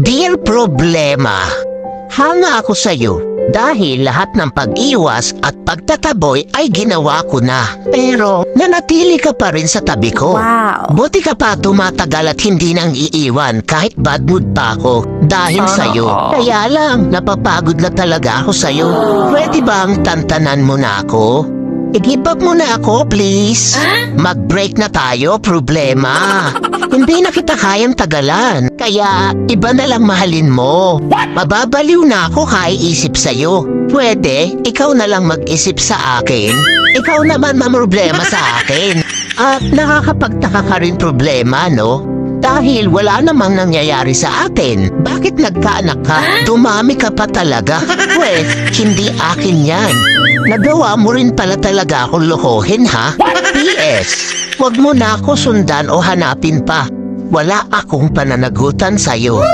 Dear Problema, hanga ako sa'yo dahil lahat ng pag-iwas at pagtataboy ay ginawa ko na. Pero nanatili ka pa rin sa tabi ko. Wow. Buti ka pa tumatagal at hindi nang iiwan kahit bad mood pa ako dahil sa'yo. Kaya lang, napapagod na talaga ako sa'yo. Pwede bang tantanan mo na ako? I-give up mo na ako, please. Mag-break na tayo, problema. Hindi na kita kayang tagalan. Kaya, iba na lang mahalin mo. Mababaliw na ako kaiisip sa'yo. Pwede, ikaw na lang mag-isip sa akin. Ikaw naman mamroblema sa akin. At nakakapagtaka ka rin problema, no? Dahil wala namang nangyayari sa atin. Bakit nagkaanak ka? Dumami ka pa talaga. Pwes, hindi akin yan. Nagawa mo rin pala talaga akong lokohin, ha? P.S. Huwag mo na ako sundan o hanapin pa. Wala akong pananagutan sa'yo.